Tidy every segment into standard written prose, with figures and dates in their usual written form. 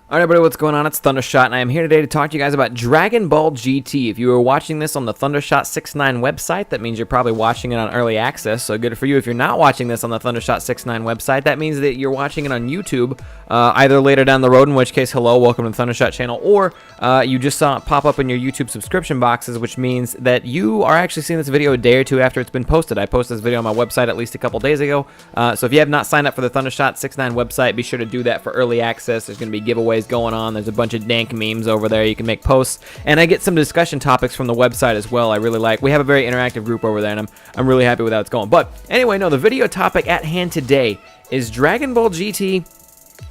Alright everybody, what's going on? It's Thundershot, and I am here today to talk to you guys about Dragon Ball GT. If you are watching this on the Thundershot69 website, that means you're probably watching it on Early Access, so good for you. If you're not watching this on the Thundershot69 website, that means that you're watching it on YouTube, either later down the road, in which case, hello, welcome to the Thundershot channel, or you just saw it pop up in your YouTube subscription boxes, which means that you are actually seeing this video a day or two after it's been posted. I posted this video on my website at least a couple days ago, so if you have not signed up for the Thundershot69 website, be sure to do that for Early Access. There's going to be giveaways going on. There's a bunch of dank memes over there. You can make posts, and I get some discussion topics from the website as well. I really like. We have a very interactive group over there, and I'm really happy with how it's going. But anyway, no, the video topic at hand today is Dragon Ball GT,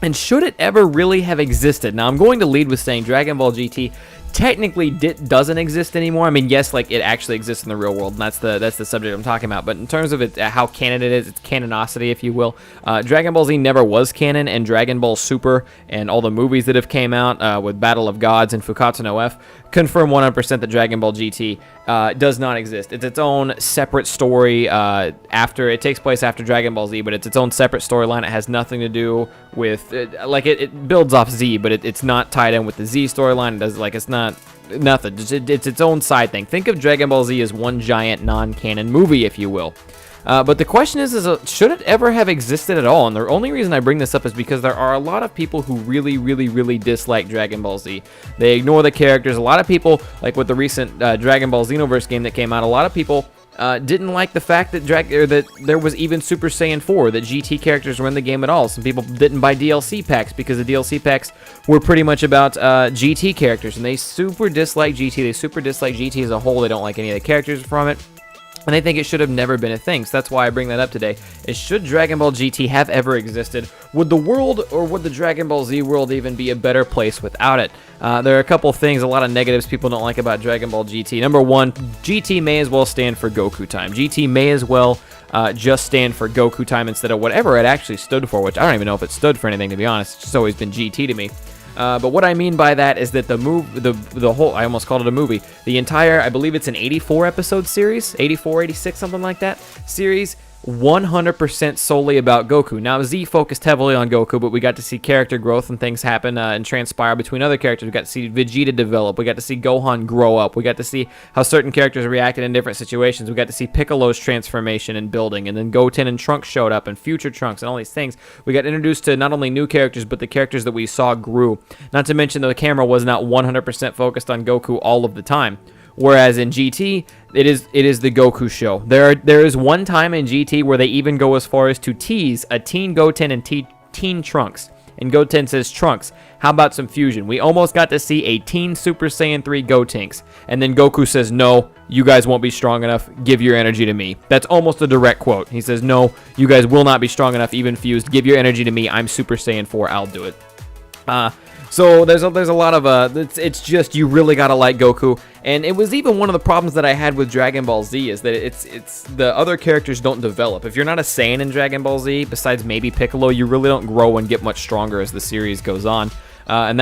and should it ever really have existed? Now, I'm going to lead with saying Dragon Ball GT technically doesn't exist anymore. I mean, yes, like it actually exists in the real world, and that's the subject I'm talking about. But in terms of it, how canon it is, its canonicity, if you will, Dragon Ball Z never was canon, and Dragon Ball Super and all the movies that have came out with Battle of Gods and Fukatsu no F confirm 100% that Dragon Ball GT does not exist. It's its own separate story. It takes place after Dragon Ball Z, but it's its own separate storyline. It has nothing to do with it builds off Z, but it's not tied in with the Z storyline. It does it's not nothing. It's its own side thing. Think of Dragon Ball Z as one giant non-canon movie, if you will. But the question is should it ever have existed at all? And the only reason I bring this up is because there are a lot of people who really dislike Dragon Ball Z. They ignore the characters. A lot of people, like with the recent Dragon Ball Xenoverse game that came out, a lot of people didn't like the fact that that there was even Super Saiyan 4, that GT characters were in the game at all. Some people didn't buy DLC packs because the DLC packs were pretty much about GT characters, and they super dislike GT. They super dislike GT as a whole. They don't like any of the characters from it, and they think it should have never been a thing. So that's why I bring that up today, is should Dragon Ball GT have ever existed? Would the world, or would the Dragon Ball Z world even be a better place without it? There are a couple things, a lot of negatives people don't like about Dragon Ball GT. Number one, GT may as well stand for Goku Time. GT may as well just stand for Goku Time instead of whatever it actually stood for, which I don't even know if it stood for anything, to be honest. It's just always been GT to me. But what I mean by that is that the whole, I almost called it a movie, the entire, I believe it's an 84 episode series, 84, 86, something like that, series, 100% solely about Goku. Now, Z focused heavily on Goku, but we got to see character growth and things happen and transpire between other characters. We got to see Vegeta develop. We got to see Gohan grow up. We got to see how certain characters reacted in different situations. We got to see Piccolo's transformation and building, and then Goten and Trunks showed up, and future Trunks, and all these things. We got introduced to not only new characters, but the characters that we saw grew. Not to mention the camera was not 100% focused on Goku all of the time. Whereas in GT, it is the Goku show. There is one time in GT where they even go as far as to tease a teen Goten and teen Trunks. And Goten says, "Trunks, how about some fusion?" We almost got to see a teen Super Saiyan 3 Gotenks. And then Goku says, "No, you guys won't be strong enough. Give your energy to me." That's almost a direct quote. He says, "No, you guys will not be strong enough, even fused. Give your energy to me. I'm Super Saiyan 4. I'll do it." So there's a lot of it's just, you really gotta like Goku, and it was even one of the problems that I had with Dragon Ball Z, is that it's the other characters don't develop. If you're not a Saiyan in Dragon Ball Z, besides maybe Piccolo, you really don't grow and get much stronger as the series goes on, and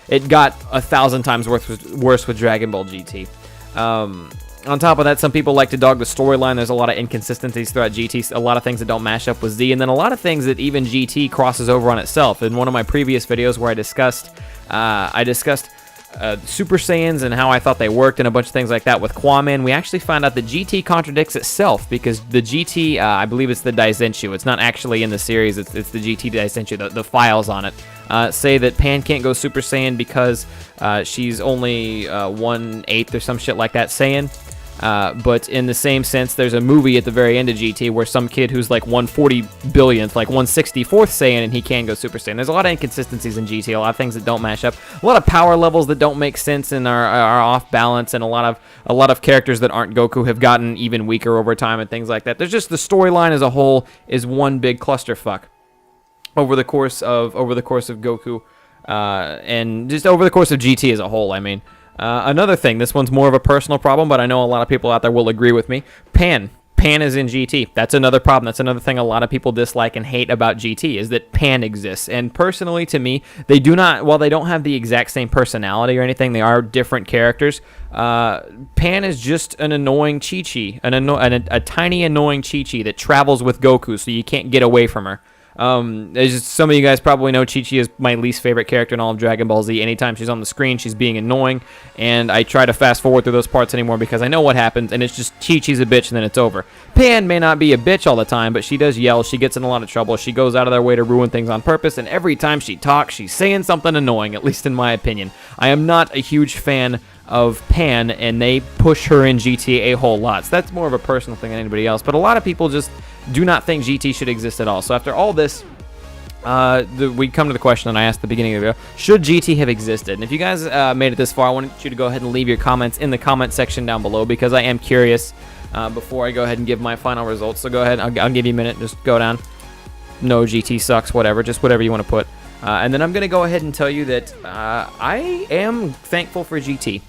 it got 1,000 times worse with Dragon Ball GT. On top of that, some people like to dog the storyline. There's a lot of inconsistencies throughout GT, a lot of things that don't mash up with Z, and then a lot of things that even GT crosses over on itself. In one of my previous videos where I discussed Super Saiyans and how I thought they worked and a bunch of things like that with Kwaman, we actually found out that GT contradicts itself, because the GT, I believe it's the Daizenshuu. It's not actually in the series. It's the GT Daizenshuu. The files on it say that Pan can't go Super Saiyan because she's only 1/8 or some shit like that Saiyan. But in the same sense, there's a movie at the very end of GT where some kid who's like 1/40 billionth, like 1/64th Saiyan, and he can go Super Saiyan. There's a lot of inconsistencies in GT, a lot of things that don't mash up, a lot of power levels that don't make sense and are off balance, and a lot of characters that aren't Goku have gotten even weaker over time and things like that. There's just, the storyline as a whole is one big clusterfuck over the course of Goku, and just over the course of GT as a whole, I mean. Another thing, this one's more of a personal problem, but I know a lot of people out there will agree with me. Pan is in GT. That's another problem. That's another thing a lot of people dislike and hate about GT, is that Pan exists. And personally, to me, they do not, while they don't have the exact same personality or anything, they are different characters. Pan is just an annoying Chi-Chi, a tiny annoying Chi-Chi that travels with Goku, so you can't get away from her. As just, some of you guys probably know, Chi-Chi is my least favorite character in all of Dragon Ball Z. Anytime she's on the screen, she's being annoying, and I try to fast forward through those parts anymore because I know what happens, and it's just Chi-Chi's a bitch, and then it's over. Pan may not be a bitch all the time, but she does yell. She gets in a lot of trouble. She goes out of their way to ruin things on purpose, and every time she talks, she's saying something annoying, at least in my opinion. I am not a huge fan of Pan, and they push her in GT a whole lot. So that's more of a personal thing than anybody else. But a lot of people just do not think GT should exist at all. So after all this, we come to the question that I asked at the beginning of the video: should GT have existed? And if you guys made it this far, I want you to go ahead and leave your comments in the comment section down below, because I am curious before I go ahead and give my final results. So go ahead, I'll give you a minute. Just go down. No, GT sucks, whatever. Just whatever you want to put. And then I'm going to go ahead and tell you that I am thankful for GT.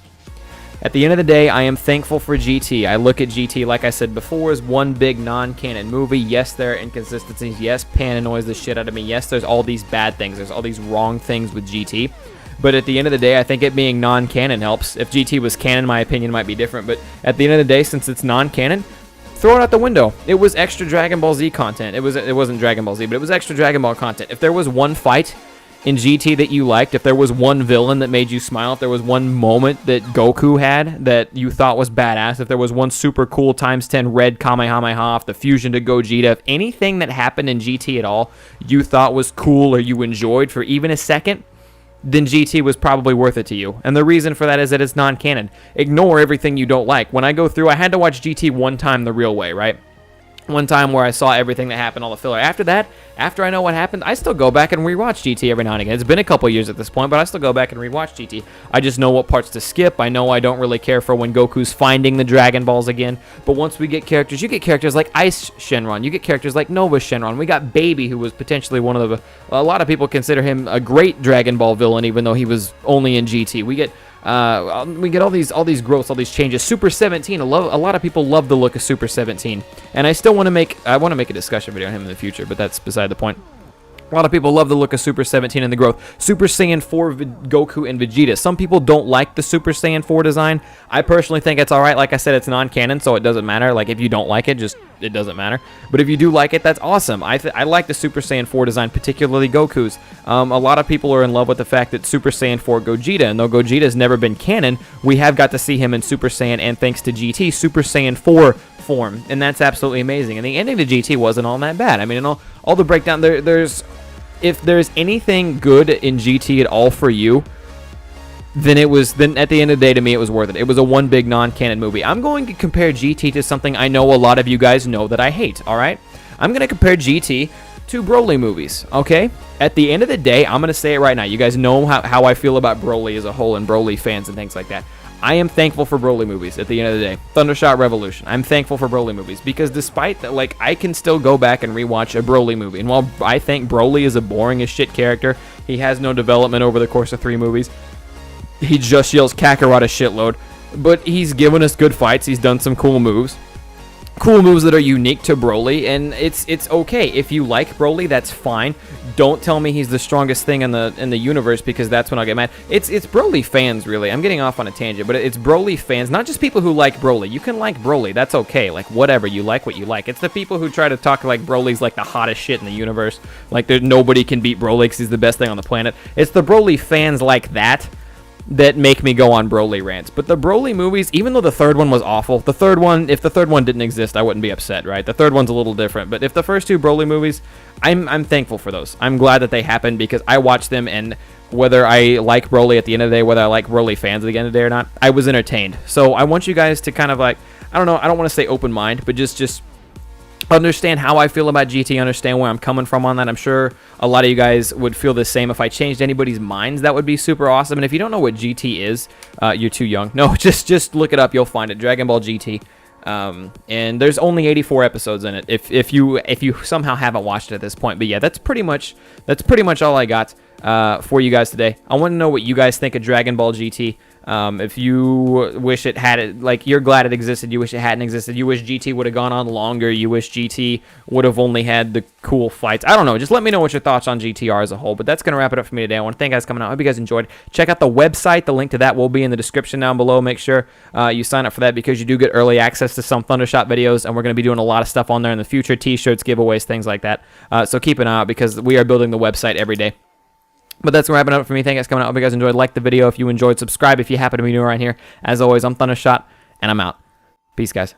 At the end of the day, I am thankful for GT. I look at GT, like I said before, as one big non-canon movie. Yes, there are inconsistencies. Yes, Pan annoys the shit out of me. Yes, there's all these bad things. There's all these wrong things with GT. But at the end of the day, I think it being non-canon helps. If GT was canon, my opinion might be different. But at the end of the day, since it's non-canon, throw it out the window. It was extra Dragon Ball Z content. It wasn't Dragon Ball Z, but it was extra Dragon Ball content. If there was one fight in GT that you liked, if there was one villain that made you smile, if there was one moment that Goku had that you thought was badass, if there was one super cool ×10 red Kamehameha, if the fusion to Gogeta, if anything that happened in GT at all you thought was cool or you enjoyed for even a second, then GT was probably worth it to you. And the reason for that is that it's non-canon. Ignore everything you don't like. When I go through, I had to watch GT one time the real way, right? One time where I saw everything that happened, all the filler. After that, after I know what happened, I still go back and rewatch GT every now and again. It's been a couple years at this point, but I still go back and rewatch GT. I just know what parts to skip. I know I don't really care for when Goku's finding the Dragon Balls again. But once we get characters, you get characters like Ice Shenron. You get characters like Nova Shenron. We got Baby, who was potentially one of the... a lot of people consider him a great Dragon Ball villain, even though he was only in GT. We get all these growths, all these changes. Super 17, a lot of people love the look of Super 17, and I want to make a discussion video on him in the future, but that's beside the point. A lot of people love the look of Super 17 and the growth. Super Saiyan 4 Goku and Vegeta. Some people don't like the Super Saiyan 4 design. I personally think it's alright. Like I said, it's non-canon, so it doesn't matter. Like, if you don't like it, it doesn't matter. But if you do like it, that's awesome. I like the Super Saiyan 4 design, particularly Goku's. A lot of people are in love with the fact that Super Saiyan 4 Gogeta, and though Gogeta has never been canon, we have got to see him in Super Saiyan, and thanks to GT, Super Saiyan 4 form, and that's absolutely amazing. And the ending to GT wasn't all that bad. I mean, all the breakdown, if there's anything good in GT at all for you, then at the end of the day, to me, it was worth it. It was a one big non-canon movie. I'm going to compare GT to something I know a lot of you guys know that I hate, alright? I'm going to compare GT to Broly movies, okay? At the end of the day, I'm going to say it right now. You guys know how I feel about Broly as a whole and Broly fans and things like that. I am thankful for Broly movies at the end of the day. Thundershot Revolution. I'm thankful for Broly movies because despite that, like, I can still go back and rewatch a Broly movie. And while I think Broly is a boring as shit character, he has no development over the course of 3 movies. He just yells Kakarot a shitload. But he's given us good fights. He's done some cool moves. Cool moves that are unique to Broly, and it's okay. If you like Broly, that's fine. Don't tell me he's the strongest thing in the universe, because that's when I'll get mad. It's Broly fans, really. I'm getting off on a tangent, but it's Broly fans, not just people who like Broly. You can like Broly, that's okay. Like, whatever, you like what you like. It's the people who try to talk like Broly's like the hottest shit in the universe. Like, nobody can beat Broly because he's the best thing on the planet. It's the Broly fans like that make me go on Broly rants. But the Broly movies, even though the third one was awful, if the third one didn't exist, I wouldn't be upset, right? The third one's a little different. But if the first 2 Broly movies, I'm thankful for those. I'm glad that they happened because I watched them, and whether I like Broly at the end of the day, whether I like Broly fans at the end of the day or not, I was entertained. So I want you guys to kind of like, I don't know, I don't want to say open mind, but just understand how I feel about GT, understand where I'm coming from on that. I'm sure a lot of you guys would feel the same. If I changed anybody's minds, that would be super awesome. And if you don't know what GT is, you're too young. No, just look it up. You'll find it. Dragon Ball GT. And there's only 84 episodes in it. If you somehow haven't watched it at this point, but yeah, that's pretty much all I got for you guys today. I want to know what you guys think of Dragon Ball GT. If you wish it had it, like you're glad it existed, you wish it hadn't existed, you wish GT would have gone on longer, you wish GT would have only had the cool fights. I don't know. Just let me know what your thoughts on GTR as a whole. But that's going to wrap it up for me today. I want to thank you guys for coming out. I hope you guys enjoyed. Check out the website. The link to that will be in the description down below. Make sure you sign up for that because you do get early access to some Thundershot videos, and we're going to be doing a lot of stuff on there in the future, t-shirts, giveaways, things like that. So keep an eye out because we are building the website every day. But that's wrapping up for me. Thank you guys for coming out. I hope you guys enjoyed. Like the video if you enjoyed. Subscribe if you happen to be new around here. As always, I'm Thundershot, and I'm out. Peace, guys.